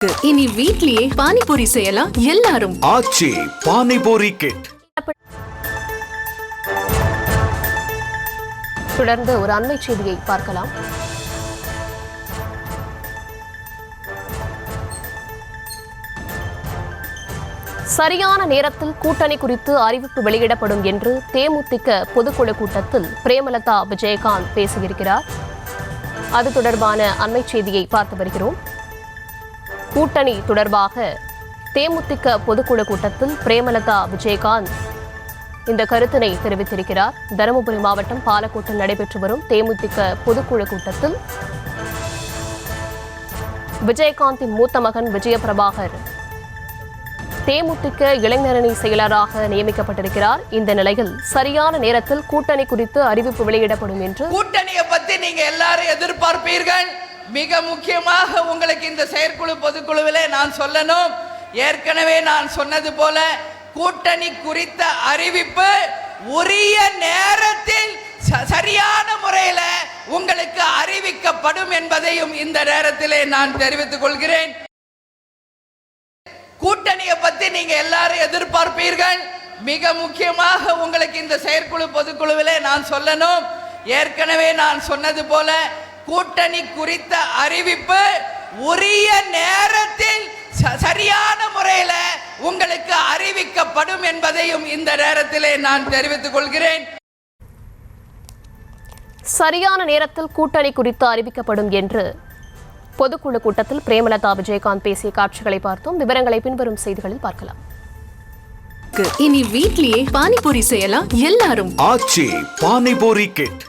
இனி வீட்லயே பானிபூரி செய்யலாம் எல்லாரும். ஆச்சி பானிபூரி கிட். தொடர்ந்து ஒரு அண்மை செய்தியை பார்க்கலாம். சரியான நேரத்தில் கூட்டணி குறித்து அறிவிப்பு வெளியிடப்படும் என்று தேமுதிக பொதுக்குழு கூட்டத்தில் பிரேமலதா விஜயகாந்த் பேசியிருக்கிறார். அது தொடர்பான அண்மை செய்தியை பார்த்து வருகிறோம். கூட்டணி தொடர்பாக தேமுதிக பொதுக்குழு கூட்டத்தில் பிரேமலதா விஜயகாந்த் இந்த கருத்தினை தெரிவித்திருக்கிறார். தருமபுரி மாவட்டம் பாலக்கோட்டில் நடைபெற்று வரும் தேமுதிக பொதுக்குழு கூட்டத்தில் விஜயகாந்தின் மூத்த மகன் விஜயபிரபாகர் தேமுதிக இளைஞரணி செயலராக நியமிக்கப்பட்டிருக்கிறார். இந்த நிலையில் சரியான நேரத்தில் கூட்டணி குறித்து அறிவிப்பு வெளியிடப்படும் என்று கூட்டணியை பத்தி நீங்க எல்லாரும் எதிர்பார்ப்பீர்கள். மிக முக்கியமாக உங்களுக்கு இந்த செயற்குழு பொதுக்குழுவிலே நான் சொல்லணும், ஏற்கனவே நான் சொன்னது போல கூட்டணி குறித்த அறிவிப்பு உரிய நேரத்தில் சரியான முறையில் உங்களுக்கு அறிவிக்கப்படும் என்பதையும் இந்த நேரத்திலே நான் தெரிவித்துக் கொள்கிறேன். கூட்டணியை பத்தி நீங்க எல்லாரும் எதிர்பார்ப்பீர்கள். மிக முக்கியமாக உங்களுக்கு இந்த செயற்குழு பொதுக்குழுவிலே நான் சொல்லணும், ஏற்கனவே நான் சொன்னது போல கூட்டணி குறித்த அறிவிப்பு உரிய நேரத்தில் சரியான முறையில் உங்களுக்கு அறிவிக்கப்படும் என்பதையும் இந்த நேரத்திலே நான் தெரிவித்துக் கொள்கிறேன். சரியான நேரத்தில் கூட்டணி குறித்து அறிவிக்கப்படும் என்று பொதுக்குழு கூட்டத்தில் பிரேமலதா விஜயகாந்த் பேசிய காட்சிகளை பார்த்தோம். விவரங்களை பின்வரும் செய்திகளில் பார்க்கலாம். இனி வீட்லயே பானிபூரி செய்யலாம் எல்லாரும். ஆச்சி பானிபூரி கிட்.